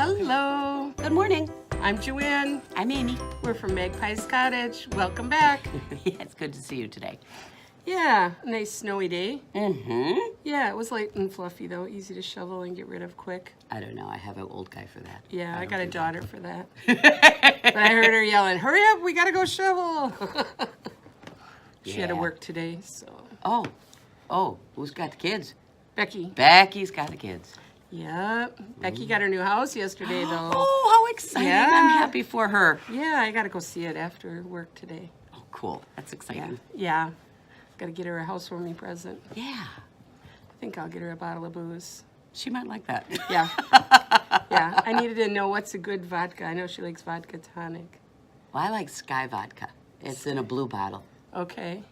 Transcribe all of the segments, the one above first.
Hello. Good morning. I'm Joanne. I'm Amy. We're from Magpies Cottage. Welcome back. Yeah, it's good to see you today. Yeah, nice snowy day. Mm-hmm. Yeah, it was light and fluffy though, easy to shovel and get rid of quick. I don't know. I have an old guy for that. Yeah, I got a don't do daughter for that. But I heard her yelling, "Hurry up, we gotta go shovel." She had to Yeah. work today, so. Oh, who's got the kids? Becky. Becky's got the kids. Yeah, Becky got her new house yesterday though. Oh, how exciting. Yeah. I'm happy for her. Yeah, I gotta go see it after work today. Oh, cool. That's exciting. Yeah. Gotta get her a housewarming present. Yeah. I think I'll get her a bottle of booze. She might like that. Yeah. Yeah, I needed to know what's a good vodka. I know she likes vodka tonic. Well, I like Sky vodka. It's in a blue bottle. Okay.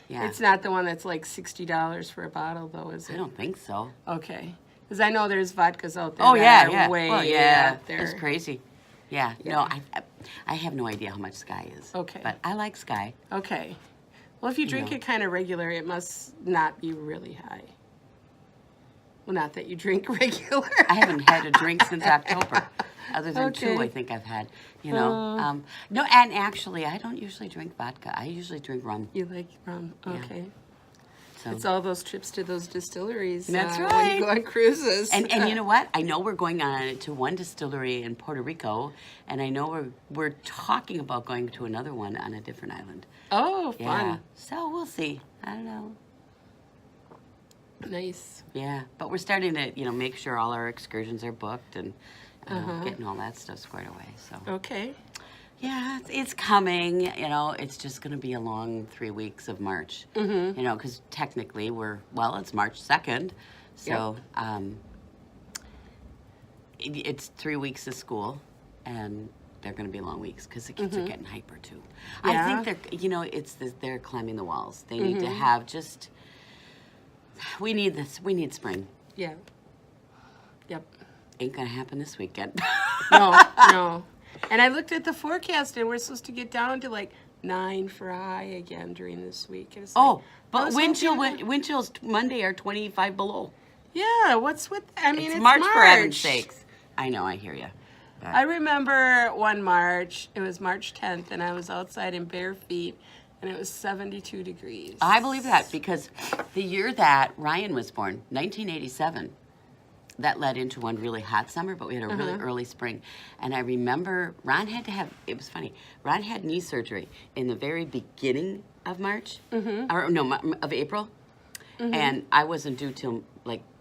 Yeah. It's not the one that's like $60 for a bottle, though, is I it? don't think so. Okay. Because I know there's vodkas out there Oh, that yeah. are way Well, yeah. out there. It's crazy. Yeah. Yeah. No, I have no idea how much Sky is. Okay. But I like Sky. Okay. Well, if you drink know. it kind of regular, it must not be really high. Well, not that you drink regular. I haven't had a drink since October. Other than two, Okay. I think I've had. You know, no, and actually, I don't usually drink vodka. I usually drink rum. You like rum? Yeah. Okay. So. It's all those trips to those distilleries. That's When right. you go on cruises. And you know what? I know we're going on to one distillery in Puerto Rico, and I know we're talking about going to another one on a different island. Oh, fun. Yeah. So we'll see. I don't know. Nice. Yeah, but we're starting to make sure all our excursions are booked and getting all that stuff squared away. So. Okay. Yeah, it's coming. It's just going to be a long 3 weeks of March. Mm-hmm. Because technically it's March 2nd. So it's 3 weeks of school, and they're going to be long weeks because the kids are getting hyper too. Yeah. I think they're climbing the walls. They need to have we need this. We need spring. Yeah. Yep. Ain't going to happen this weekend. No. And I looked at the forecast, and we're supposed to get down to like 9 for high again during this week. It's like, But wind chills Monday are 25 below. Yeah, what's with? I mean, it's March for heaven's sakes. I know, I hear you. I remember one March. It was March 10th, and I was outside in bare feet, and it was 72 degrees. I believe that because the year that Ryan was born, 1987, that led into one really hot summer, but we had a really early spring. And I remember it was funny, Ron had knee surgery in the very beginning of March, of April. And I wasn't due till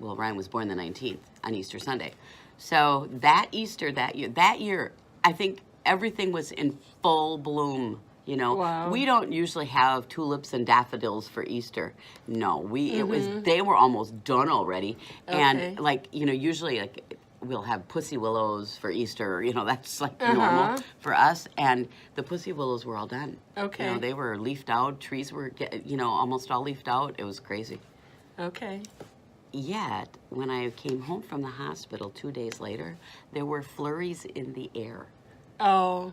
Ryan was born the 19th on Easter Sunday. So that Easter that year, I think everything was in full bloom. Wow. We don't usually have tulips and daffodils for Easter. No, they were almost done already. Okay. And usually we'll have pussy willows for Easter. That's normal for us. And the pussy willows were all done. Okay. They were leafed out. Trees were almost all leafed out. It was crazy. Okay. Yet, when I came home from the hospital 2 days later, there were flurries in the air. Oh.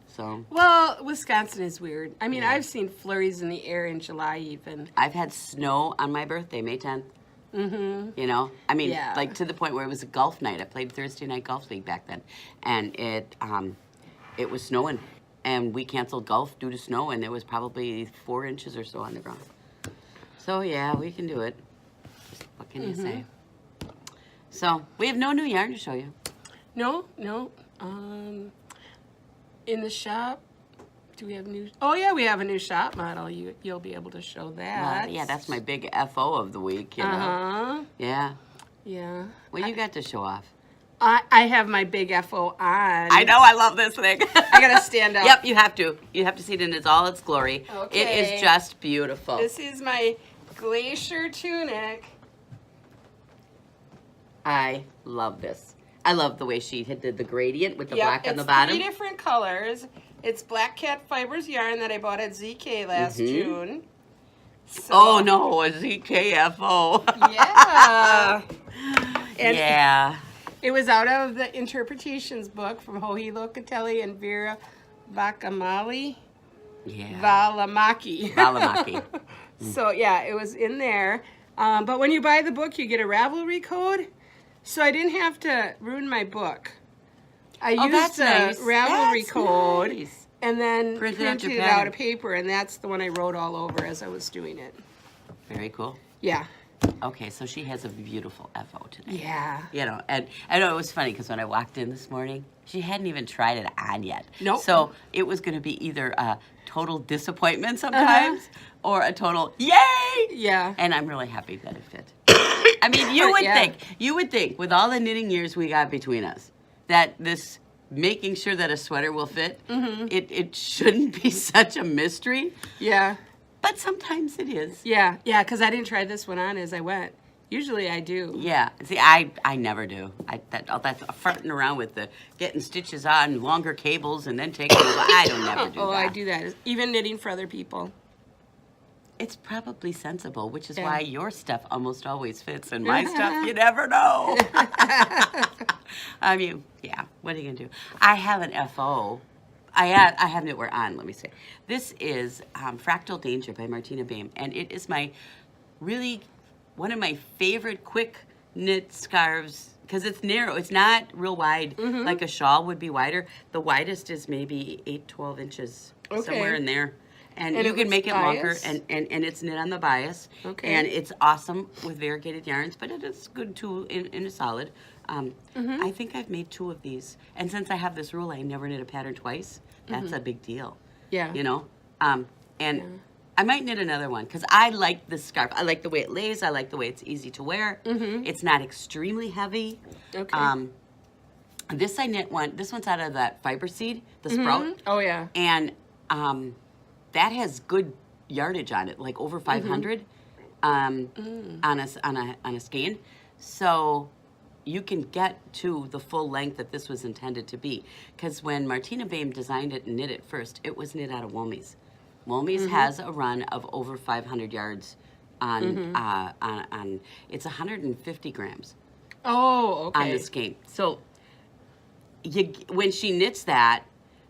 So. Well, Wisconsin is weird. I mean, I've seen flurries in the air in July even. I've had snow on my birthday, May 10th. Mm-hmm. I mean, to the point where it was a golf night. I played Thursday night golf league back then, and it was snowing, and we canceled golf due to snow, and there was probably 4 inches or so on the ground. So yeah, we can do it. Just what can you say? So we have no new yarn to show you. No. In the shop, do we have new? Oh yeah, we have a new shop model. You'll be able to show that. Well, yeah, that's my big FO of the week. Yeah. Yeah. What you got to show off? I have my big FO on. I know, I love this thing. I gotta stand up. Yep, you have to. You have to see it in all its glory. Okay. It is just beautiful. This is my Glacier Tunic. I love this. I love the way she did the gradient with the black on the bottom. It's 3 different colors. It's Black Cat Fibers yarn that I bought at ZK last June. So, oh no, a ZKFO. Yeah. And yeah. It was out of the interpretations book from Joji Locatelli and Vera Vakamali. Yeah. Valamaki. Valamaki. So yeah, it was in there. But when you buy the book, you get a Ravelry code. So I didn't have to ruin my book. I Oh, used that's the nice. Ravelry That's code nice. and then Printed out printed your it out pattern. of paper, and that's the one I wrote all over as I was doing it. Very cool. Yeah. Okay, so she has a beautiful FO today. Yeah. You know, and I know it was funny because when I walked in this morning, she hadn't even tried it on yet. Nope. So it was going to be either a total disappointment sometimes or a total yay. Yeah. And I'm really happy that it fit. I mean, you would think with all the knitting years we got between us that this making sure that a sweater will fit, it shouldn't be such a mystery. Yeah. But sometimes it is. Yeah. Yeah, because I didn't try this one on as I went. Usually I do. Yeah. See, I never do. That's farting around with the getting stitches on, longer cables, and then taking them. I don't never do that. I do that. Even knitting for other people. It's probably sensible, which is Yeah. why your stuff almost always fits, and my stuff you never know. I mean, yeah. What are you gonna do? I have an FO. I have knitwear on. Let me say, this is Fractal Danger by Martina Baim, and it is one of my favorite quick knit scarves because it's narrow. It's not real wide like a shawl would be wider. The widest is maybe 8-12 inches, somewhere in there. And you can make it longer, and it's knit on the bias. Okay. And it's awesome with variegated yarns, but it is good too in a solid. I think I've made 2 of these. And since I have this rule, I never knit a pattern twice. That's a big deal. Yeah. You know? I might knit another one because I like this scarf. I like the way it lays. I like the way it's easy to wear. It's not extremely heavy. Okay. This I knit one. This one's out of that fiber seed, the sprout. Oh, yeah. And that has good yardage on it, like over 500 on a skein. So you can get to the full length that this was intended to be. Because when Martina Baim designed it and knit it first, it was knit out of Woolmies. Woolmies has a run of over 500 yards on it's 150 grams Oh, okay. on the skein. So when she knits that,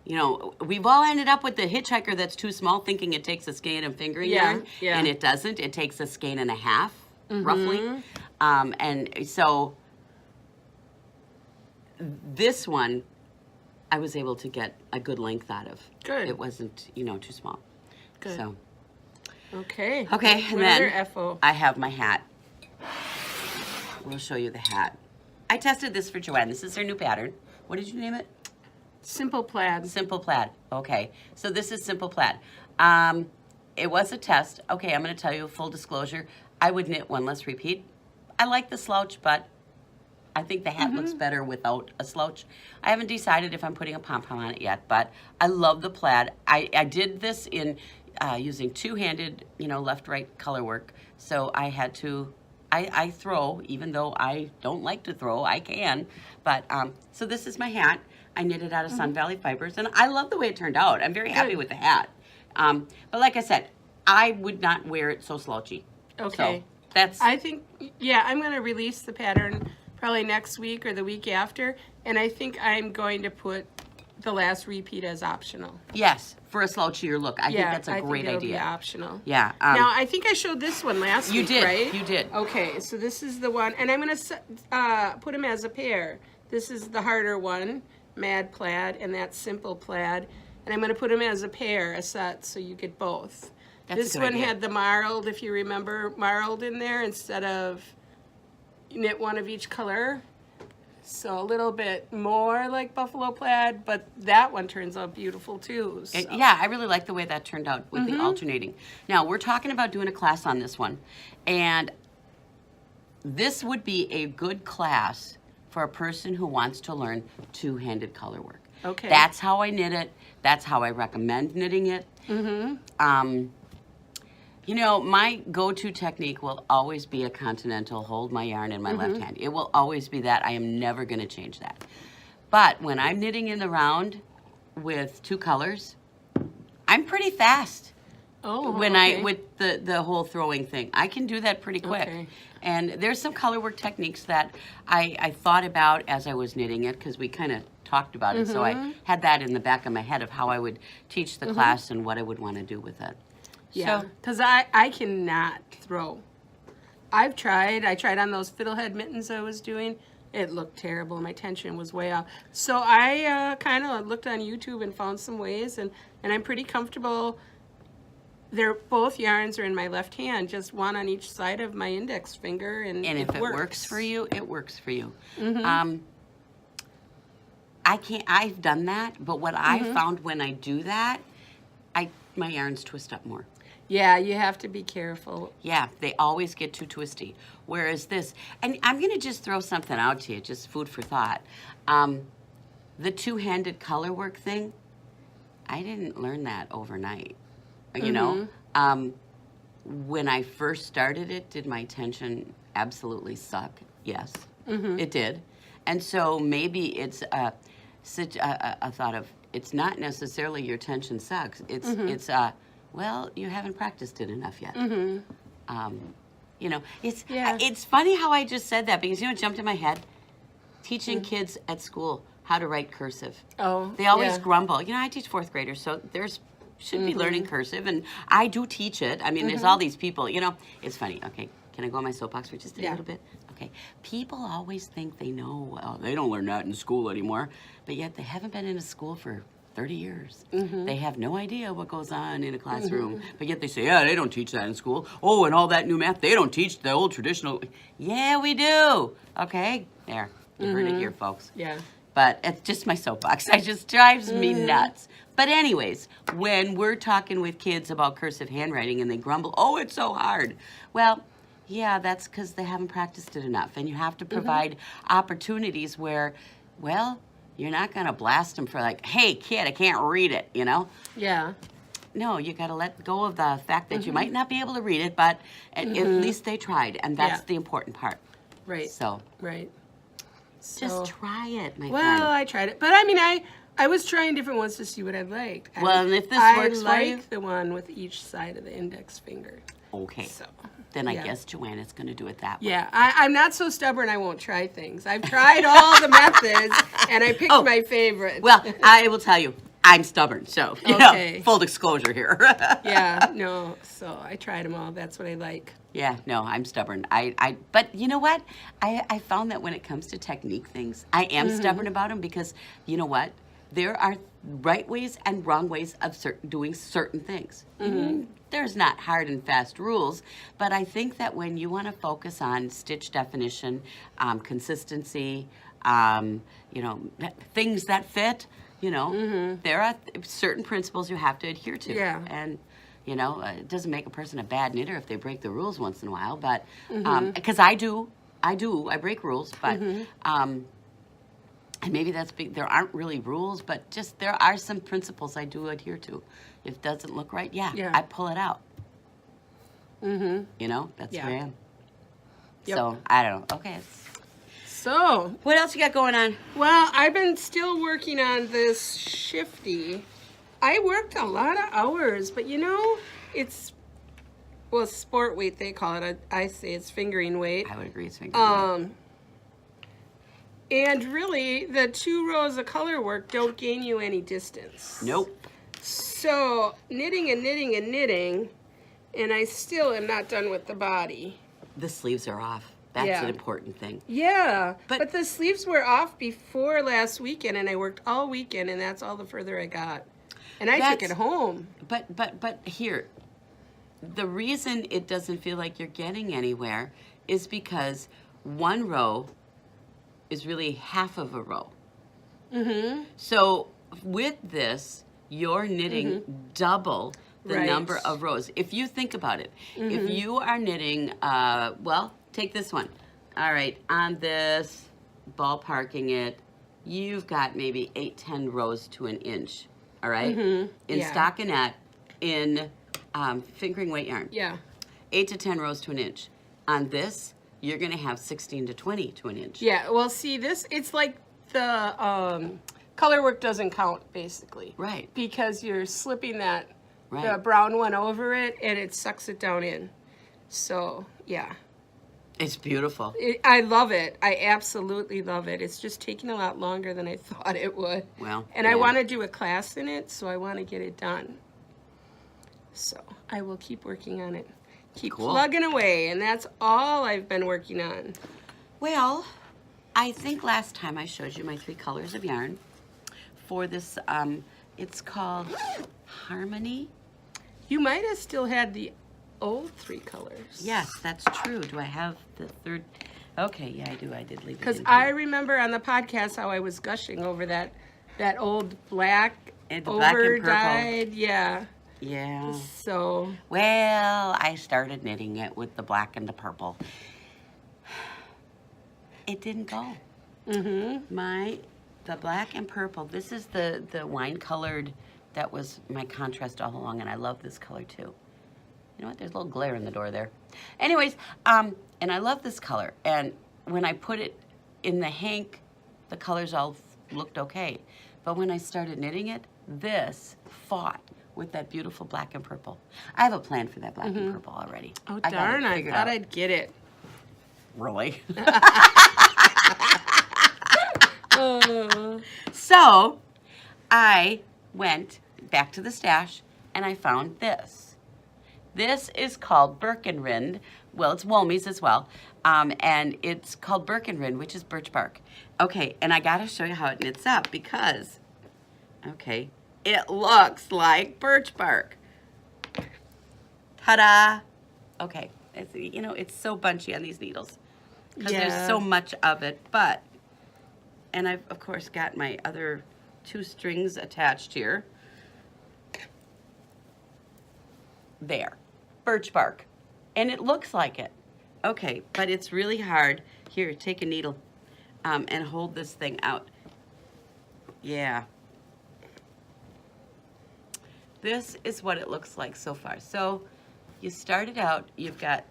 you know, we've all ended up with the hitchhiker that's too small, thinking it takes a skein and fingering yarn, and it doesn't. It takes a skein and a half, roughly. And so this one, I was able to get a good length out of. Good. It wasn't, you know, too small. Good. So. Okay. Okay, and What other then FO? I have my hat. We'll show you the hat. I tested this for Joanne. This is her new pattern. What did you name it? Simple plaid. Simple plaid. Okay, so this is simple plaid. It was a test. Okay, I'm going to tell you full disclosure. I would knit one less repeat. I like the slouch, but I think the hat looks better without a slouch. I haven't decided if I'm putting a pom-pom on it yet, but I love the plaid. I did this in using two-handed, you know, left-right color work. So I had to, I throw, even though I don't like to throw, I can. But, so this is my hat. I knit it out of Sun Valley fibers, and I love the way it turned out. I'm very happy with the hat. But like I said, I would not wear it so slouchy. Okay. So that's... I think, yeah, I'm going to release the pattern probably next week or the week after, and I think I'm going to put the last repeat as optional. Yes, for a slouchier look. I think that's a great it'll idea. Be optional. Yeah. Now, I think I showed this one last week, right? You did. Okay, so this is the one, and I'm going to put them as a pair. This is the harder one, Mad Plaid, and that's Simple Plaid. And I'm going to put them as a pair, a set, so you get both. That's a this good one idea. had the marled, if you remember, marled in there instead of knit one of each color. So a little bit more like buffalo plaid, but that one turns out beautiful too. So. Yeah, I really like the way that turned out with the alternating. Now, we're talking about doing a class on this one. And this would be a good class for a person who wants to learn two-handed color work. Okay. That's how I knit it. That's how I recommend knitting it. You know, my go-to technique will always be a continental, hold my yarn in my left hand. It will always be that. I am never going to change that. But when I'm knitting in the round with two colors, I'm pretty fast. Oh, When okay. with the whole throwing thing, I can do that pretty quick. Okay. And there's some color work techniques that I thought about as I was knitting it, because we kind of talked about it. So I had that in the back of my head of how I would teach the class and what I would want to do with it. Yeah, So, because I cannot throw. I tried on those fiddlehead mittens I was doing. it looked terrible. My tension was way off. So I kind of looked on YouTube and found some ways, and I'm pretty comfortable. Both yarns are in my left hand, just one on each side of my index finger, and if it works for you, it works for you. I've done that, but what I found when I do that, my yarns twist up more. Yeah, you have to be careful. Yeah, they always get too twisty. Whereas this, and I'm going to just throw something out to you, just food for thought. The two-handed color work thing, I didn't learn that overnight. You know, when I first started it, did my tension absolutely suck? Yes, it did. And so maybe it's a thought of, it's not necessarily your tension sucks. It's well, you haven't practiced it enough yet. You know, it's funny how I just said that, because you know what jumped in my head? Teaching kids at school how to write cursive. Oh, they always grumble. You know, I teach fourth graders, so should be learning cursive, and I do teach it. I mean, there's all these people. You know, it's funny. Okay, can I go on my soapbox for just a little bit? Okay, people always think they know. Well, they don't learn that in school anymore, but yet they haven't been in a school for 30 years. They have no idea what goes on in a classroom, but yet they say, yeah, they don't teach that in school. Oh, and all that new math, they don't teach the old traditional. Yeah, we do. Okay, there. You heard it here, folks. Yeah. But it's just my soapbox. It just drives me nuts. But anyways, when we're talking with kids about cursive handwriting and they grumble, oh, it's so hard. Well, yeah, that's because they haven't practiced it enough. And you have to provide opportunities where, well, you're not going to blast them for like, hey, kid, I can't read it, you know? Yeah. No, you got to let go of the fact that you might not be able to read it, but at least they tried. And that's the important part. Right. So. Right. Just try it, my friend. Well, I tried it. But I mean, I was trying different ones to see what I liked. Well, and if this works for you. I like the one with each side of the index finger. Okay. So. Then I guess Joanna's going to do it that way. Yeah, I'm not so stubborn I won't try things. I've tried all the methods, and I picked my favorite. Well, I will tell you, I'm stubborn, so, you know, full disclosure here. Yeah, no, so I tried them all. That's what I like. Yeah, no, I'm stubborn. But you know what? I found that when it comes to technique things, I am stubborn about them because, you know what? There are right ways and wrong ways of doing certain things. There's not hard and fast rules, but I think that when you want to focus on stitch definition, consistency, you know, things that fit, you know, there are certain principles you have to adhere to. Yeah. And, you know, it doesn't make a person a bad knitter if they break the rules once in a while, but, because I break rules, but, and maybe there aren't really rules, but just there are some principles I do adhere to. If it doesn't look right, I pull it out. You know, that's who I am. Yep. So, I don't know. Okay. So. What else you got going on? Well, I've been still working on this Shifty. I worked a lot of hours, but you know, it's, well, sport weight they call it. I say it's fingering weight. I would agree it's fingering weight. And really, the 2 rows of color work don't gain you any distance. Nope. So, knitting and knitting and knitting, and I still am not done with the body. The sleeves are off. That's an important thing. Yeah, but the sleeves were off before last weekend, and I worked all weekend, and that's all the further I got. And I took it home. But here, the reason it doesn't feel like you're getting anywhere is because 1 row is really half of a row. So with this, you're knitting double the number of rows. If you think about it, if you are knitting, well, take this one. All right, on this, ballparking it, you've got maybe 8-10 rows to an inch. All right, in stockinette, in fingering weight yarn. Yeah, 8 to 10 rows to an inch. On this, you're going to have 16 to 20 to an inch. Yeah, well, see, this, it's like the color work doesn't count, basically. Right. Because you're slipping that, the brown one over it, and it sucks it down in. So, yeah. It's beautiful. I love it. I absolutely love it. It's just taking a lot longer than I thought it would. Well, and I want to do a class in it, so I want to get it done. So I will keep working on it. Keep plugging away, and that's all I've been working on. Well, I think last time I showed you my 3 colors of yarn for this, it's called Harmonie. You might have still had the old 3 colors. Yes, that's true. Do I have the third? Okay, yeah, I do. I did leave it Because in I here. remember on the podcast how I was gushing over that old black And the black and purple. over-dyed. Yeah. Yeah. So, Well, I started knitting it with the black and the purple. It didn't go. The black and purple, this is the wine colored, that was my contrast all along, and I love this color too. You know what, there's a little glare in the door there. Anyways, and I love this color, and when I put it in the hank, the colors all looked okay. But when I started knitting it, this fought with that beautiful black and purple. I have a plan for that black and purple already. oh I got it darn, I figured thought out. I'd get it. Really? Oh. So I went back to the stash and I found this. This is called Birkenrind. Well, it's Woolmies as well. And it's called Birkenrind, which is birch bark. Okay, and I gotta show you how it knits up because, okay, it looks like birch bark. Ta-da! Okay, it's, you know, it's so bunchy on these needles because there's so much of it, but, and I've, of course, got my other 2 strings attached here. There, birch bark, and it looks like it. Okay, but it's really hard. Here, take a needle and hold this thing out. Yeah. This is what it looks like so far. So you started out, you've got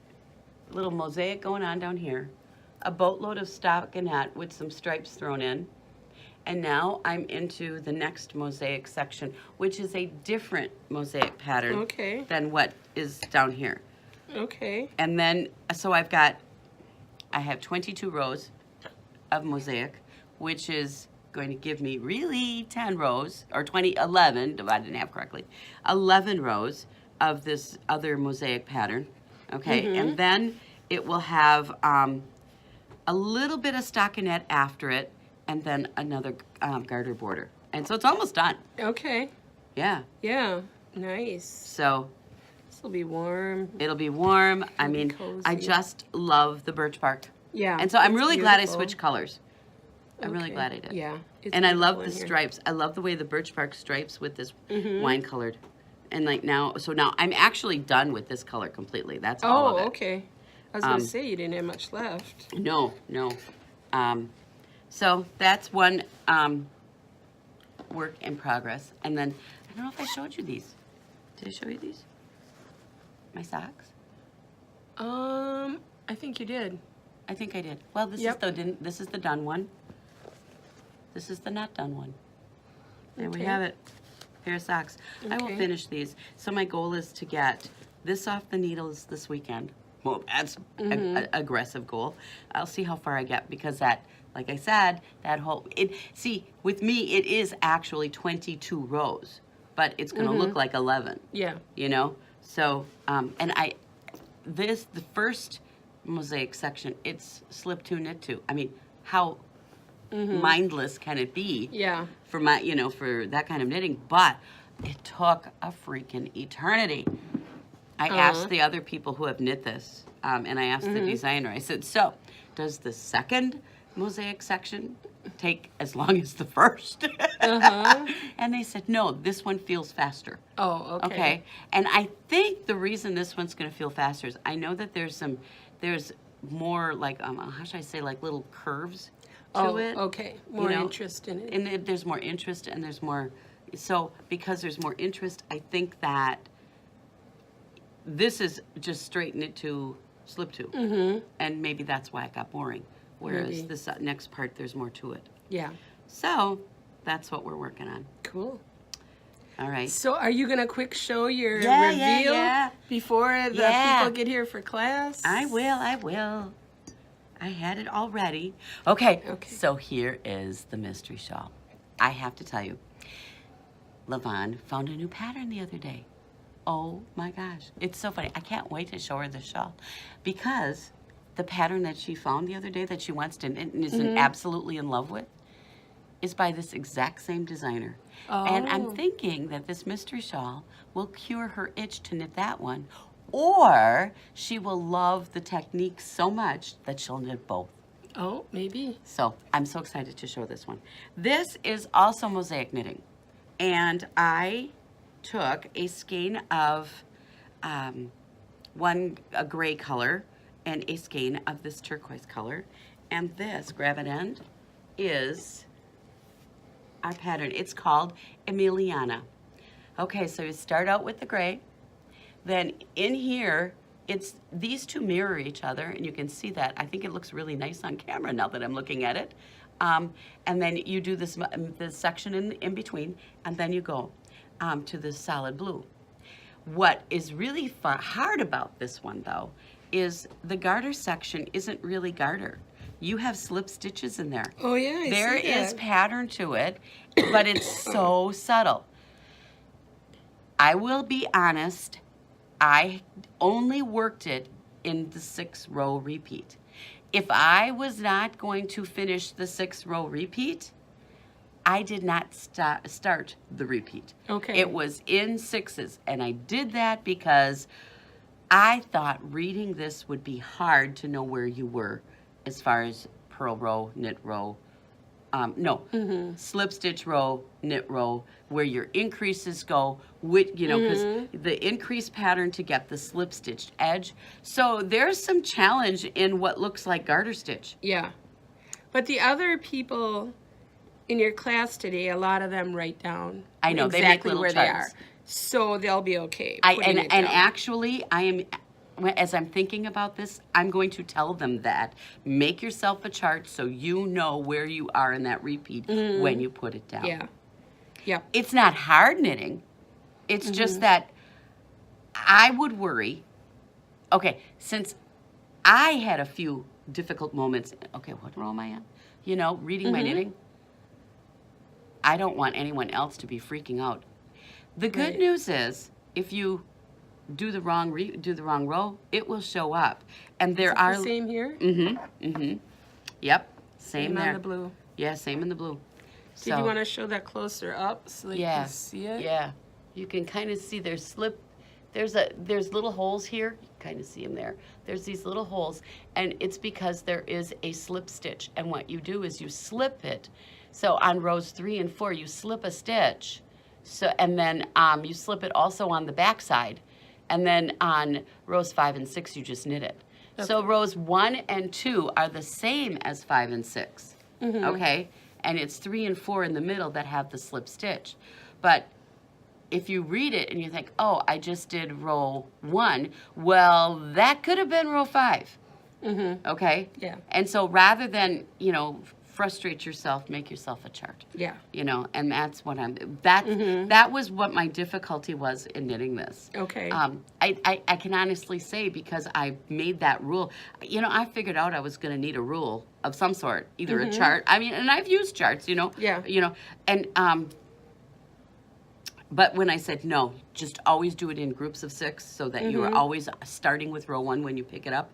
a little mosaic going on down here, a boatload of stockinette with some stripes thrown in, and now I'm into the next mosaic section, which is a different mosaic pattern Okay. than what is down here. Okay. And then, so I have 22 rows of mosaic, which is going to give me really 10 rows, or 11, divided in half correctly, 11 rows of this other mosaic pattern, okay? And then it will have a little bit of stockinette after it, and then another garter border. And so it's almost done. Okay. Yeah. Yeah. Nice. So This will be warm. it'll be warm. I be mean, I cozy. just love the birch bark. Yeah. And so I'm it's really glad I beautiful. switched colors. I'm really Okay. glad I did. Yeah. it's And I love beautiful the in here. stripes. I love the way the birch bark stripes with this wine colored. And like now, so now I'm actually done with this color completely. That's all of Oh, it. okay. I was going to say you didn't have much left. No. So that's one work in progress. And then, I don't know if I showed you these. Did I show you these? My socks? I think you did. I think I did. Well, this Yep. this is the done one. This is the not done one. There we Okay. have it. Pair of socks. I will Okay. finish these. So my goal is to get this off the needles this weekend. Well, that's an aggressive goal. I'll see how far I get because that, like I said, that whole, see, with me, it is actually 22 rows, but it's going to look like 11, Yeah. you know? So, and the first mosaic section, it's slip to, knit to. I mean, how mindless can it be? Yeah. For for that kind of knitting, but it took a freaking eternity. I asked the other people who have knit this, and I asked the designer, I said, so, does the second mosaic section take as long as the first? And they said, no, this one feels faster. Oh, okay. Okay, and I think the reason this one's going to feel faster is I know that there's more like, how should I say, like little curves to it. Okay. More you know? interest in it. And there's more interest and there's more, so because there's more interest, I think that this is just straight knit to, slip to. And maybe that's why it got boring. Whereas Maybe. this next part, there's more to it. Yeah. So that's what we're working on. Cool. All right. So are you going to quick show your Yeah, reveal yeah. before the Yeah. people get here for class? I will. I had it all ready. Okay, Okay. so here is the mystery shawl. I have to tell you, Lavon found a new pattern the other day. Oh my gosh, it's so funny. I can't wait to show her the shawl because the pattern that she found the other day that she wants to knit and is Mm-hmm. absolutely in love with is by this exact same designer. And I'm Oh. thinking that this mystery shawl will cure her itch to knit that one, or she will love the technique so much that she'll knit both. Oh, maybe. So I'm so excited to show this one. This is also mosaic knitting. And I took a skein of a gray color and a skein of this turquoise color. And this, grab it end, is our pattern. It's called Emiliana. Okay, so you start out with the gray. Then in here, it's these two mirror each other, and you can see that. I think it looks really nice on camera now that I'm looking at it. And then you do this section in between, and then you go to the solid blue. What is really hard about this one, though, is the garter section isn't really garter. You have slip stitches in there. Oh, yeah, There I see that. is pattern to it, but it's so subtle. I will be honest, I only worked it in the 6-row repeat. If I was not going to finish the 6-row repeat, I did not start the repeat. Okay. It was in 6s, and I did that because I thought reading this would be hard to know where you were as far as purl row, knit row, slip stitch row, knit row, where your increases go, because the increase pattern to get the slip stitched edge. So there's some challenge in what looks like garter stitch. Yeah. But the other people in your class today, a lot of them write down I know, they make exactly little where charts. they are. So they'll be okay. And putting it down. actually, as I'm thinking about this, I'm going to tell them that. Make yourself a chart so you know where you are in that repeat when you put it down. Yeah. Yep. It's not hard knitting. It's just that I would worry. Okay, since I had a few difficult moments. Okay, what row am I on? Reading my knitting. I don't want anyone else to be freaking out. The good Right. news is, if you do the wrong row, it will show up. And there are The same here? Yep, same Same there. on the blue. Yeah, same in the blue. Did you want to show that closer up so they Yeah, can see it? yeah. You can kind of see there's slip. There's little holes here. You can kind of see them there. There's these little holes, and it's because there is a slip stitch. And what you do is you slip it. So on rows 3 and 4, you slip a stitch. And then you slip it also on the back side. And then on rows 5 and 6, you just knit it. Okay. So rows 1 and 2 are the same as 5 and 6. Okay? And it's 3 and 4 in the middle that have the slip stitch. But if you read it and you think, oh, I just did row 1, well, that could have been row 5. Okay? Yeah. And so rather than, frustrate yourself, make yourself a chart. Yeah. And that's what that was what my difficulty was in knitting this. Okay. I can honestly say, because I made that rule, I figured out I was going to need a rule of some sort, either a chart. And I've used charts, Yeah. And but when I said no, just always do it in groups of 6 so that you are always starting with row 1 when you pick it up.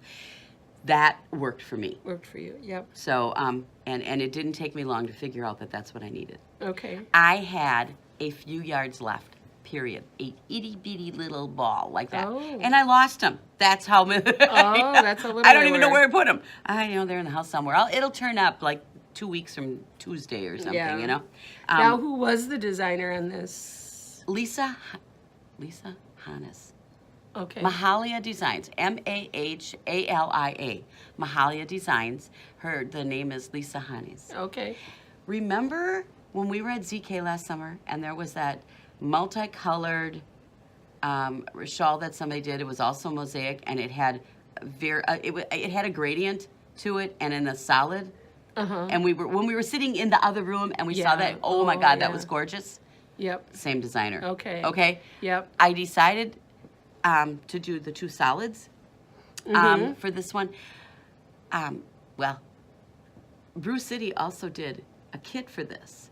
That worked for me. Worked for you. Yep. So, and it didn't take me long to figure out that that's what I needed. Okay. I had a few yards left, period. A itty-bitty little ball like that. Oh. And I lost them. That's how... That's a little I don't even know were. where I put them. They're in the house somewhere. It'll turn up like 2 weeks from Tuesday or something, Yeah. Now, who was the designer on this? Lisa Hannes. Okay. Mahalia Designs, Mahalia. Mahalia Designs. The name is Lisa Hannes. Okay. Remember when we were at ZK last summer and there was that multicolored shawl that somebody did? It was also mosaic, and it had it had a gradient to it and in a solid. And when we were sitting in the other room and we saw Yeah. that, oh my God, that yeah. was gorgeous. Yep. Same designer. Okay. Okay. Yep. I decided to do the 2 solids for this one. Well, Brew City also did a kit for this.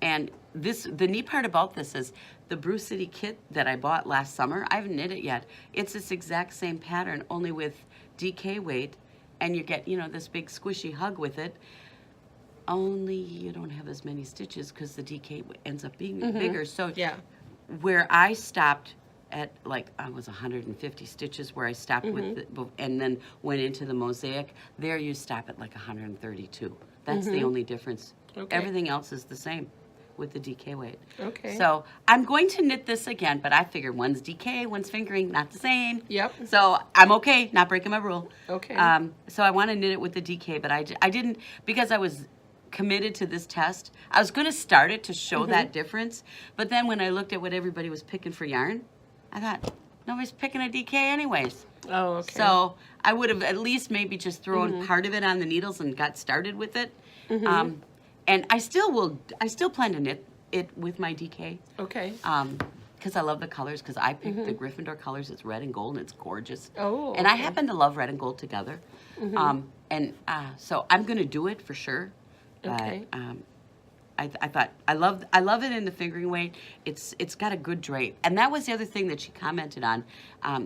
And the neat part about this is the Brew City kit that I bought last summer, I haven't knit it yet. It's this exact same pattern, only with DK weight and you get, you know, this big squishy hug with it. Only you don't have as many stitches because the DK ends up being bigger. So Yeah. where I stopped at, like, I was 150 stitches where I stopped with the, and then went into the mosaic, there you stop at like 132. That's the only difference. Okay. Everything else is the same with the DK weight. Okay. So I'm going to knit this again, but I figured one's DK, one's fingering, not the same. Yep. So I'm okay, not breaking my rule. Okay. So I want to knit it with the DK, but I didn't, because I was committed to this test. I was going to start it to show that difference, but then when I looked at what everybody was picking for yarn, I thought, nobody's picking a DK anyways. Oh, okay. So I would have at least maybe just thrown part of it on the needles and got started with it. And I still plan to knit it with my DK. Okay. Because I love the colors, because I picked the Gryffindor colors. It's red and gold, and it's gorgeous. Oh, And I okay. happen to love red and gold together. So I'm going to do it for sure. But Okay. I thought I love it in the fingering weight. It's got a good drape, and that was the other thing that she commented on,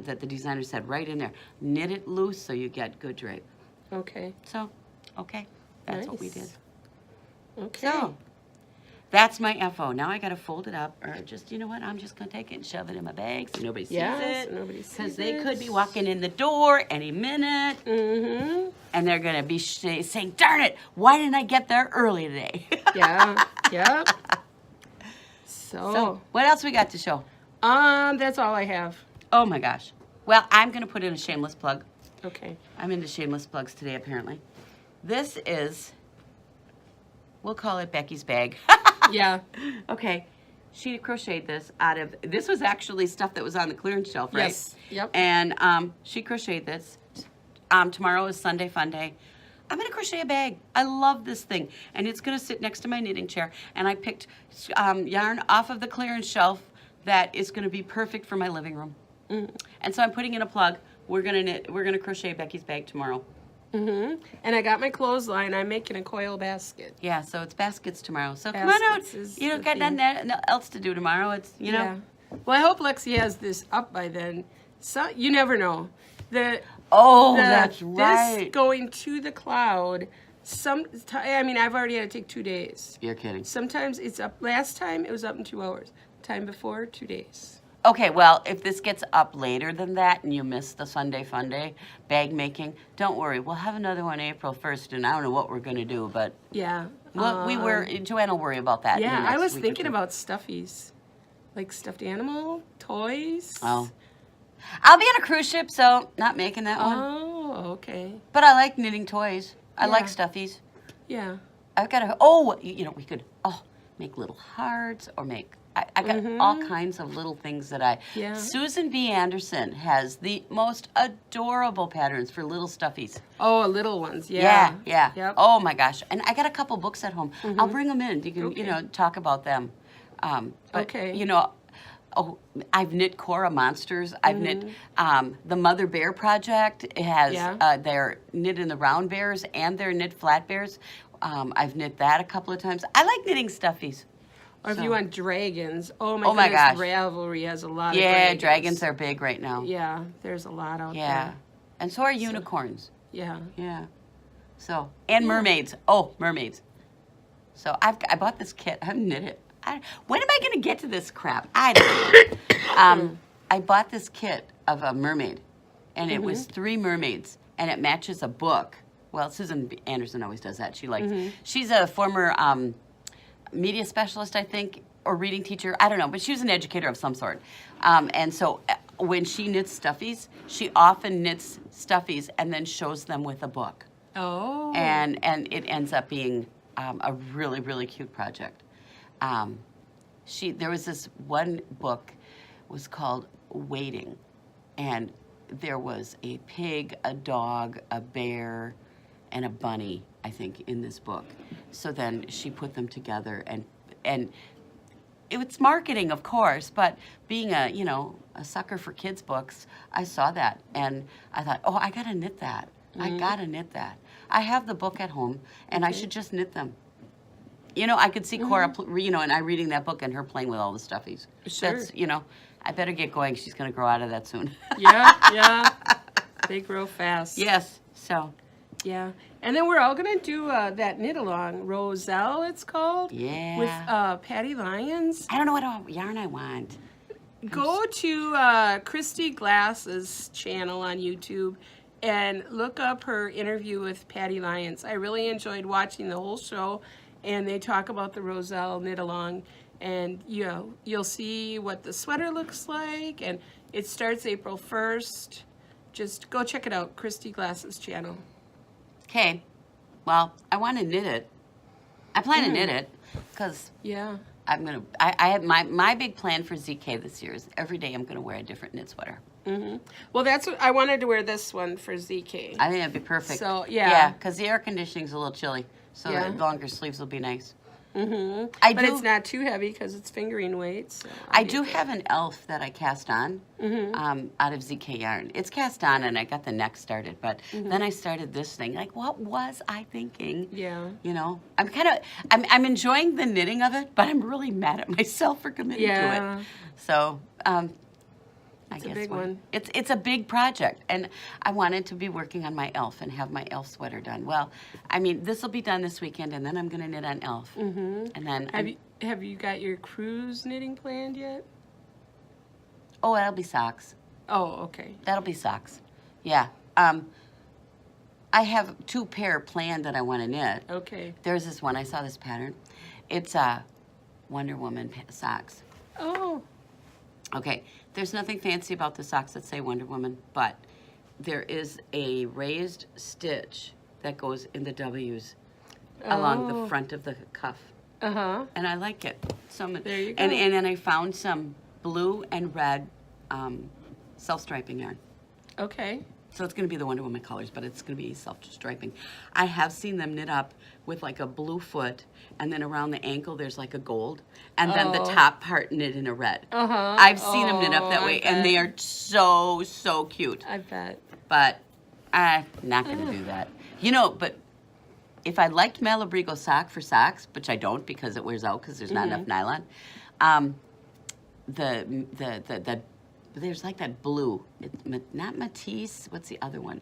that the designer said right in there: knit it loose so you get good drape. Okay. So, okay, that's what we Nice. did. Okay. So that's my FO. Now I got to fold it up, or just, you know what? I'm just gonna take it and shove it in my bag so nobody sees Yes, it. nobody sees Because they it. could be walking in the door any minute, and they're gonna be saying, "Darn it! Why didn't I get there early today?" Yeah. Yep. So, what else we got to show? That's all I have. Oh my gosh. Well, I'm gonna put in a shameless plug. Okay. I'm into shameless plugs today, apparently. This is, we'll call it Becky's Bag. Yeah. Okay. She crocheted this out of, this was actually stuff that was on the clearance shelf, right? Yes. Yep. And she crocheted this. Tomorrow is Sunday Fun Day. I'm going to crochet a bag. I love this thing. And it's going to sit next to my knitting chair. And I picked yarn off of the clearance shelf that is going to be perfect for my living room. And so I'm putting in a plug. We're going to crochet Becky's Bag tomorrow. And I got my clothesline. I'm making a coil basket. Yeah, so it's baskets tomorrow. So come on out. Baskets is You don't the got theme. nothing else to do tomorrow. It's, you know. Yeah. Well, I hope Lexi has this up by then. So you never know. Oh, that's right. This going to the cloud. I mean, I've already had to take 2 days. You're kidding. Sometimes it's up. Last time it was up in 2 hours. Time before, 2 days. Okay, well, if this gets up later than that and you miss the Sunday Fun Day bag making, don't worry. We'll have another one April 1st, and I don't know what we're going to do, but Yeah. Joanne will worry about that. in the Yeah, I next was week or thinking two. about stuffies, like stuffed animal toys. Oh. I'll be on a cruise ship, so not making that one. Oh, okay. But I like knitting toys. I like Yeah. stuffies. Yeah. I've got we could, make little hearts or make, I got all kinds of little things that Yeah. Susan B. Anderson has the most adorable patterns for little stuffies. Oh, little ones. Yeah. Yeah. Yep. Oh my gosh. And I got a couple books at home. I'll bring them in. You can, Okay. talk about them. But, Okay. I've knit Cora Monsters. I've knit the Mother Bear Project. It has Yeah. their knit in the round bears and their knit flat bears. I've knit that a couple of times. I like knitting stuffies. Or if So- you want dragons. Oh my Oh my goodness. gosh. Ravelry has a lot of Yeah, dragons. dragons are big right now. Yeah, there's a lot out Yeah. there. And so are unicorns. Yeah. Yeah. So, and mermaids. Oh, mermaids. So I bought this kit. I haven't knit it. When am I going to get to this crap? I don't know. I bought this kit of a mermaid, and it was 3 mermaids, and it matches a book. Well, Susan B. Anderson always does that. She's a former media specialist, I think, or reading teacher. I don't know, but she was an educator of some sort. And so when she knits stuffies, she often knits stuffies and then shows them with a book. Oh. And it ends up being a really, really cute project. There was this one book was called Waiting, and there was a pig, a dog, a bear, and a bunny, I think, in this book. So then she put them together, and it's marketing, of course, but being a sucker for kids' books, I saw that, and I thought, oh, I gotta knit that. I gotta knit that. I have the book at home, and I should just knit them. I could see Cora, and I reading that book and her playing with all the stuffies. Sure. That's, I better get going. She's going to grow out of that soon. Yeah. They grow fast. Yes. So, Yeah. And then we're all going to do that knit along. Rozelle, it's called. Yeah. With Patty Lyons. I don't know what yarn I want. Go to Christy Glass's channel on YouTube and look up her interview with Patty Lyons. I really enjoyed watching the whole show, and they talk about the Rozelle knit along, and you'll see what the sweater looks like, and it starts April 1st. Just go check it out, Christy Glass's channel. Okay. Well, I want to knit it. I plan to knit it because Yeah. I have my big plan for ZK this year is every day I'm gonna wear a different knit sweater. Well, that's what I wanted to wear this one for ZK. I think that'd be perfect. So, yeah. Yeah, because the air conditioning's a little chilly, so Yeah. the longer sleeves will be nice. But do- it's not too heavy because it's fingering weight. So I do have an elf that I cast on out of ZK yarn. It's cast on and I got the neck started, but then I started this thing. Like, what was I thinking? Yeah. You know, I'm enjoying the knitting of it, but I'm really mad at myself for committing to it. So, I guess a big one. It's a big project, and I wanted to be working on my elf and have my elf sweater done. Well, I mean, this will be done this weekend, and then I'm going to knit on elf. And then Have you got your cruise knitting planned yet? oh, that'll be socks. Oh, okay. That'll be socks. Yeah. I have 2 pair planned that I want to knit. Okay. There's this one. I saw this pattern. It's Wonder Woman socks. Oh. Okay, there's nothing fancy about the socks that say Wonder Woman, but there is a raised stitch that goes in the W's along the front of the cuff. Uh-huh. And I like it. So much. There you go. And then I found some blue and red self-striping yarn. Okay. So it's going to be the Wonder Woman colors, but it's going to be self-striping. I have seen them knit up with like a blue foot, and then around the ankle there's like a gold, and then the top part knit in a red. Uh-huh. I've seen them knit up that I way, and they are so cute. I bet. But I'm not going to do that. You know, but if I liked Malabrigo sock for socks, which I don't because it wears out because there's not enough nylon, there's like that blue. Not Matisse. What's the other one?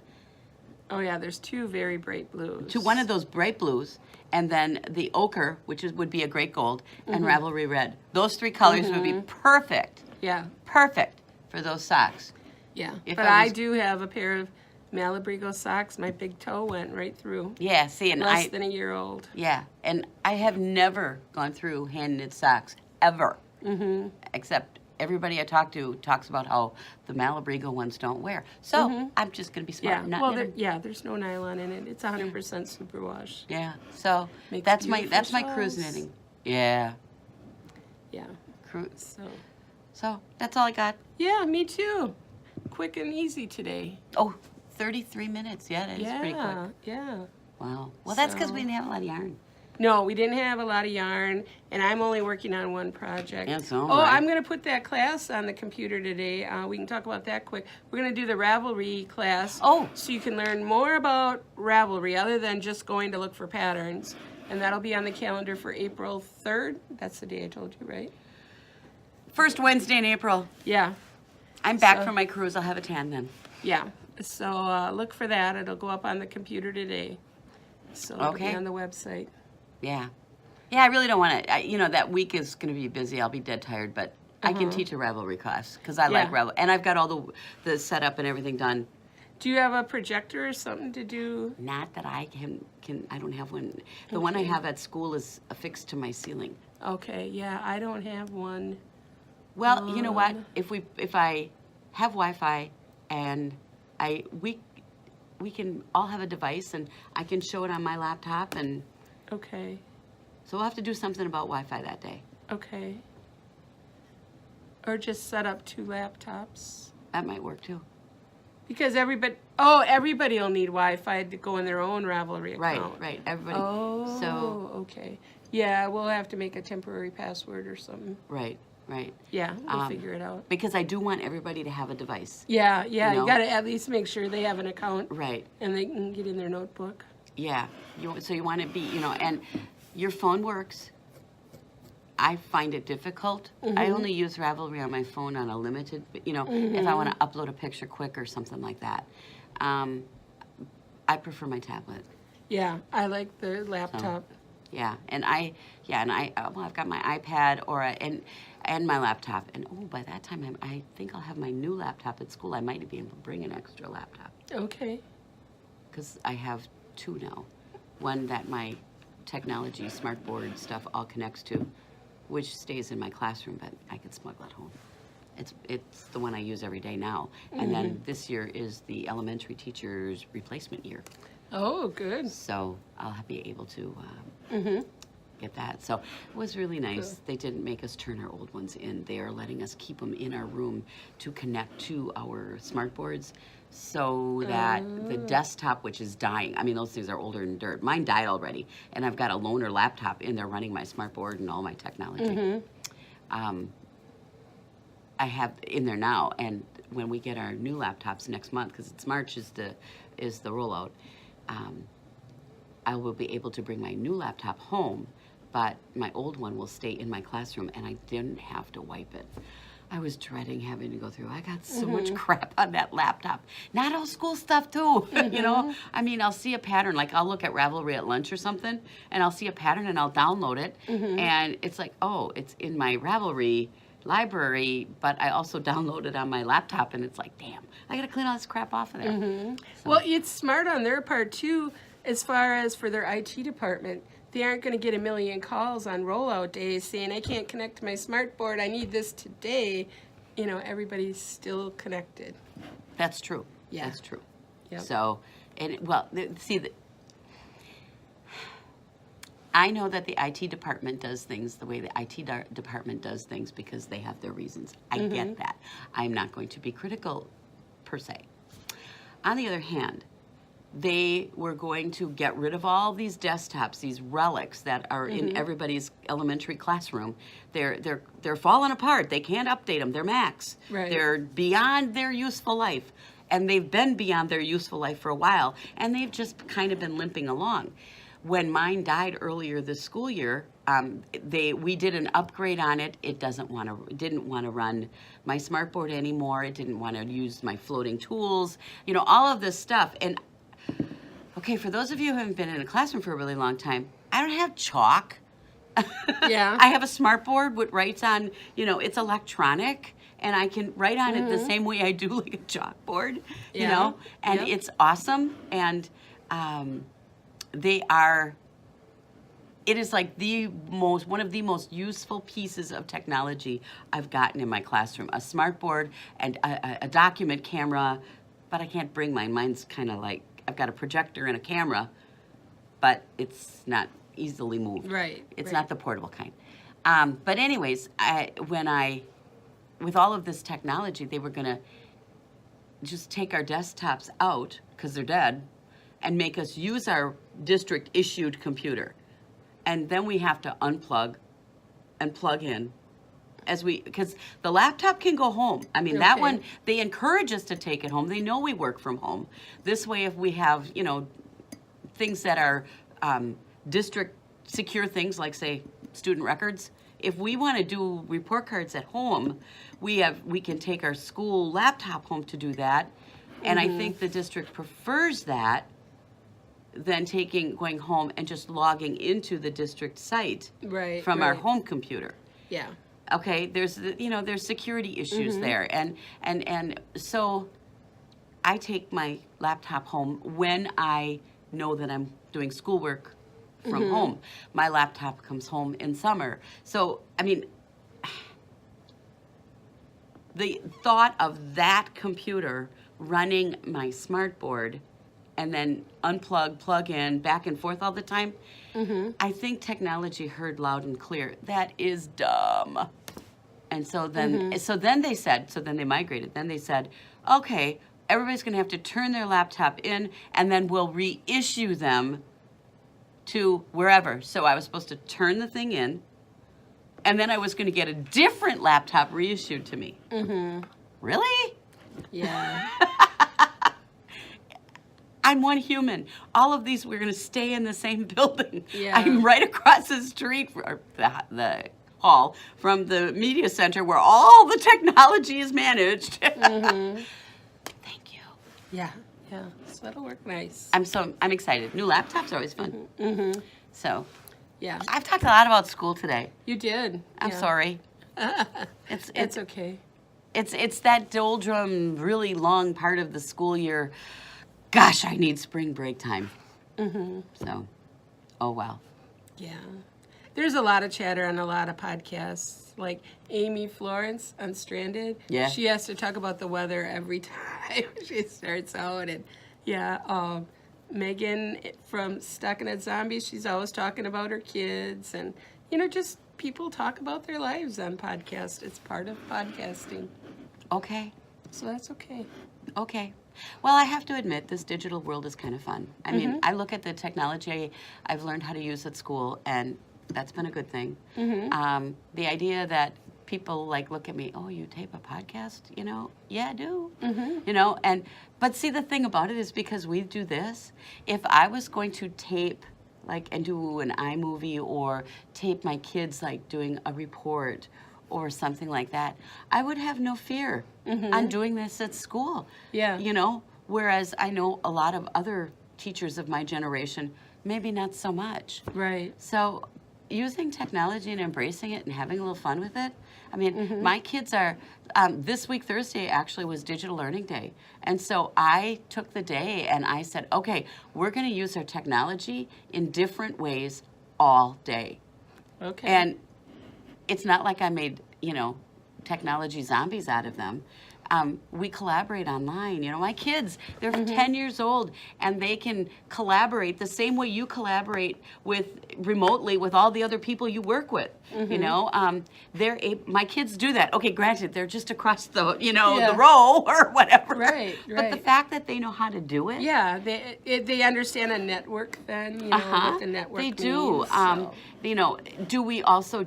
Oh, yeah, there's 2 very bright blues. One of those bright blues, and then the ochre, which would be a great gold, and Ravelry red. Those 3 colors would be perfect. Yeah. Perfect for those socks. Yeah. If But I I was- do have a pair of Malabrigo socks. My big toe went right through. Yeah, see, and Less than a year old. Yeah, and I have never gone through hand knit socks ever. Except everybody I talk to talks about how the Malabrigo ones don't wear. So I'm just gonna be smart. Yeah. and not Well, knit 'em. there's no nylon in it. It's 100% superwash. Yeah. So Makes that's beautiful my cruise shawls. knitting. Yeah. Yeah. Cruise. So, That's all I got. yeah, me too. Quick and easy today. Oh, 33 minutes. Yeah, that is pretty quick. Yeah. Wow. Well, that's because So- we didn't have a lot of yarn. No, we didn't have a lot of yarn, and I'm only working on one project. That's all Oh, right. I'm going to put that class on the computer today. We can talk about that quick. We're going to do the Ravelry class. Oh. So you can learn more about Ravelry other than just going to look for patterns. And that'll be on the calendar for April 3rd. That's the day I told you, right? First Wednesday in April. Yeah. I'm back So- from my cruise. I'll have a tan then. Yeah. So look for that. It'll go up on the computer today. So it'll Okay. be on the website. Yeah. Yeah, I really don't want to. You know, that week is going to be busy. I'll be dead tired, but I can teach a Ravelry class because I like Yeah. Ravelry. And I've got all the setup and everything done. Do you have a projector or something to do? Not that I can I don't have one. The one I have at school is affixed to my ceiling. Okay, yeah, I don't have one. Well, you know what? If I have Wi-Fi and we can all have a device and I can show it on my laptop, and Okay, so we'll have to do something about Wi-Fi that day. okay. Or just set up 2 laptops. That might work too. Because everybody will need Wi-Fi to go in their own Ravelry account. Right. Everybody. Oh, So okay. Yeah, we'll have to make a temporary password or something. right. Yeah, we'll figure it out. Because I do want everybody to have a device. Yeah, You you know? got to at least make sure they have an account Right. and they can get in their notebook. Yeah. So you want to be, and your phone works. I find it difficult. I only use Ravelry on my phone on a limited, if I want to upload a picture quick or something like that. I I prefer my tablet. Yeah, I like the laptop. Yeah, well, I've got my iPad and my laptop, and by that time I think I'll have my new laptop at school. I might be able to bring an extra laptop Okay. because I have two now. One that my technology smartboard stuff all connects to, which stays in my classroom, but I can smuggle it home. It's the one I use every day now, and then this year is the elementary teacher's replacement year. Oh, good. So I'll be able to get that. So it was really nice. Good. They didn't make us turn our old ones in. They are letting us keep them in our room to connect to our smart boards so that the desktop, which is dying, I mean, those things are older than dirt. Mine died already, and I've got a loaner laptop in there running my smart board and all my technology. I have in there now, and when we get our new laptops next month, because it's March is the rollout, I will be able to bring my new laptop home, but my old one will stay in my classroom, and I didn't have to wipe it. I was dreading having to go through. I got so much crap on that laptop. Not all school stuff too, you know? I mean, I'll see a pattern, like I'll look at Ravelry at lunch or something, and I'll see a pattern and I'll download it, and it's like, oh, it's in my Ravelry library, but I also download it on my laptop, and it's like, damn, I gotta clean all this crap off of there. So. Well, it's smart on their part too, as far as for their IT department. They aren't going to get a million calls on rollout days saying, I can't connect to my smart board, I need this today. You know, everybody's still connected. That's true. Yeah. That's true. Yep. So, I know that the IT department does things the way the IT department does things because they have their reasons. I get that. I'm not going to be critical per se. On the other hand, they were going to get rid of all these desktops, these relics that are in everybody's elementary classroom. They're falling apart. They can't update them. They're Macs. Right. They're beyond their useful life, and they've been beyond their useful life for a while, and they've just kind of been limping along. When mine died earlier this school year, we did an upgrade on it. It didn't want to run my smartboard anymore. It didn't want to use my floating tools. You know, all of this stuff. And okay, for those of you who haven't been in a classroom for a really long time, I don't have chalk. Yeah. I have a smartboard which writes on, you know, it's electronic, and I can write on it the same way I do like a chalkboard, you know, and it's awesome. And it is like one of the most useful pieces of technology I've gotten in my classroom. A smartboard and a document camera, but I can't bring mine. Mine's kind of like, I've got a projector and a camera, but it's not easily moved. Right. It's not the portable kind. But anyways, with all of this technology, they were gonna just take our desktops out, because they're dead, and make us use our district issued computer. And then we have to unplug and plug in because the laptop can go home. I mean, that one, they encourage us to take it home. They know we work from home. This way, if we have, you know, things that are district secure things, like say student records, if we want to do report cards at home, we can take our school laptop home to do that. And I think the district prefers that than going home and just logging into the district site from our home computer. Yeah. Okay, there's security issues there, and so I take my laptop home when I know that I'm doing schoolwork from home. My laptop comes home in summer. So, I mean, the thought of that computer running my smartboard and then unplug, plug in, back and forth all the time, I think technology heard loud and clear, that is dumb. And so then, they migrated. Then they said, okay, everybody's going to have to turn their laptop in, and then we'll reissue them to wherever. So I was supposed to turn the thing in, and then I was going to get a different laptop reissued to me. Really? Yeah. I'm one human. All of these, we're going to stay in the same building. Yeah. I'm right across the street, or the hall, from the media center where all the technology is managed. Thank you. Yeah. Yeah, so that'll work nice. I'm excited. New laptops are always fun. Mm-hmm. So Yeah. I've talked a lot about school today. You did. I'm yeah. sorry. It's okay. It's that doldrum, really long part of the school year. Gosh, I need spring break time. Mm-hmm. So, oh wow. Yeah. There's a lot of chatter on a lot of podcasts. Like Amy Florence on Stranded. Yeah. She has to talk about the weather every time she starts out. And yeah, Megan from Stuck in a Zombie, she's always talking about her kids. And, just people talk about their lives on podcasts. It's part of podcasting. Okay. So that's okay. Okay. Well, I have to admit, this digital world is kind of fun. I mean, I look at the technology I've learned how to use at school, and that's been a good thing. The idea that people look at me, oh, you tape a podcast? Yeah, I do. But see, the thing about it is because we do this, if I was going to tape and do an iMovie or tape my kids doing a report or something like that, I would have no fear on doing this at school. Yeah. Whereas I know a lot of other teachers of my generation, maybe not so much. Right. So using technology and embracing it and having a little fun with it. I mean, my kids are, this week, Thursday, actually was Digital Learning Day. And so I took the day and I said, okay, we're going to use our technology in different ways all day. Okay. And it's not like I made, technology zombies out of them. We collaborate online. My kids, they're 10 years old, and they can collaborate the same way you collaborate remotely with all the other people you work with. My kids do that. Okay, granted, they're just across the, the row or whatever. Right. But the fact that they know how to do it. Yeah, they understand a network then, what the network They means, do. so. Do we also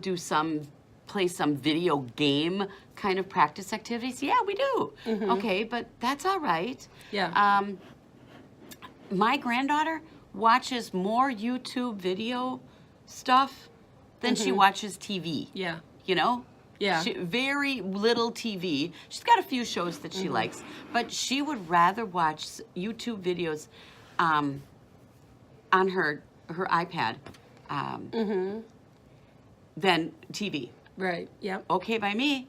play some video game kind of practice activities? Yeah, we do. Okay, but that's all right. Yeah. My granddaughter watches more YouTube video stuff than she watches TV. Yeah. Yeah. Very little TV. She's got a few shows that she likes, but she would rather watch YouTube videos on her iPad than TV. Right. Yep. Okay by me.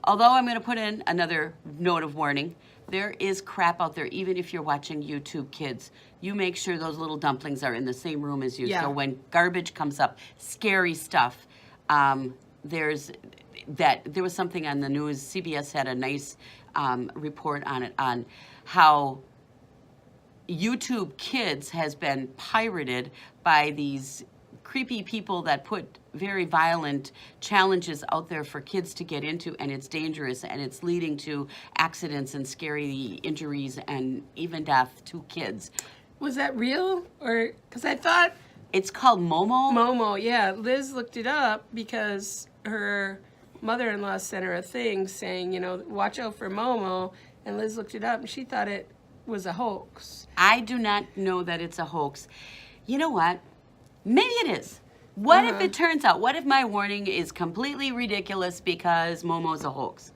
Although I'm going to put in another note of warning, there is crap out there, even if you're watching YouTube Kids. You make sure those little dumplings are in the same room as you. Yeah. So when garbage comes up, scary stuff, there was something on the news, CBS had a nice report on it, on how YouTube Kids has been pirated by these creepy people that put very violent challenges out there for kids to get into, and it's dangerous, and it's leading to accidents and scary injuries and even death to kids. Was that real? Or, because I thought... It's called Momo. Momo, yeah. Liz looked it up because her mother-in-law sent her a thing saying, watch out for Momo, and Liz looked it up, and she thought it was a hoax. I do not know that it's a hoax. You know what? Maybe it is. What if it turns out, what if my warning is completely ridiculous because Momo's a hoax?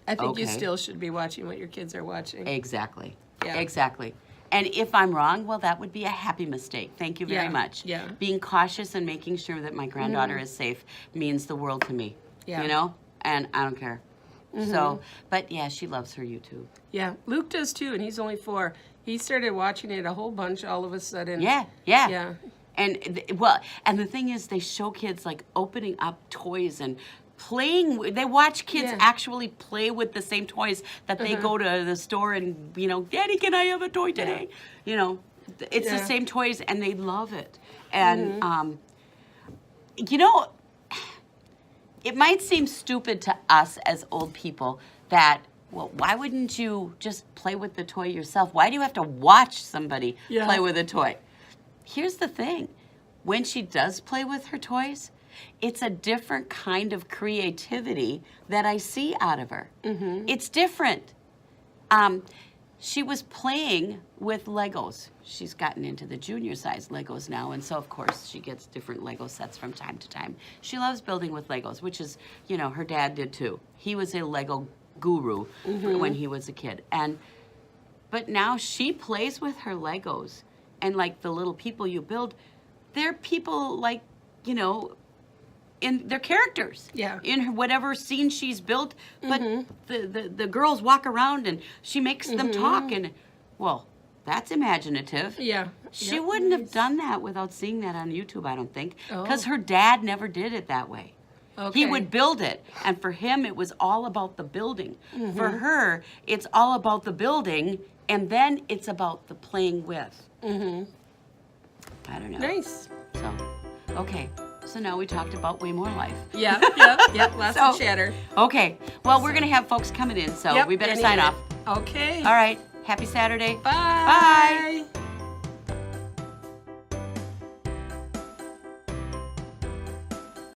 I think you still should be watching what your kids are watching. Exactly. Yeah. Exactly. And if I'm wrong, well, that would be a happy mistake. Thank you very much. Yeah. Being cautious and making sure that my granddaughter is safe means the world to me. Yeah. And I don't care. So, but yeah, she loves her YouTube. Yeah. Luke does too, and he's only 4. He started watching it a whole bunch all of a sudden. Yeah. And and the thing is, they show kids opening up toys and playing. They watch kids actually play with the same toys that they go to the store and Daddy, can I have a toy today? It's the same toys, and they love it. And it might seem stupid to us as old people that, well, why wouldn't you just play with the toy yourself? Why do you have to watch somebody play with a toy? Here's the thing. When she does play with her toys, it's a different kind of creativity that I see out of her. It's different. She was playing with Legos. She's gotten into the junior size Legos now, and so of course she gets different Lego sets from time to time. She loves building with Legos, which is, her dad did too. He was a Lego guru when he was a kid. And But now she plays with her Legos, and like the little people you build, they're people like, you know, in their characters. Yeah. In her, whatever scene she's built, but the girls walk around and she makes them talk, and well, that's imaginative. Yeah. She Yep, wouldn't have nice. done that without seeing that on YouTube, I don't think, because Oh. her dad never did it that way. Okay. He would build it, and for him, it was all about the building. For her, it's all about the building, and then it's about the playing with. I don't know. Nice. So, okay. So now we talked about way more life. Yeah. Lots So- of chatter. Okay. Well, we're going to have folks coming in, so Yep, we better any sign minute. off. Okay. All right. Happy Saturday. Bye. Bye.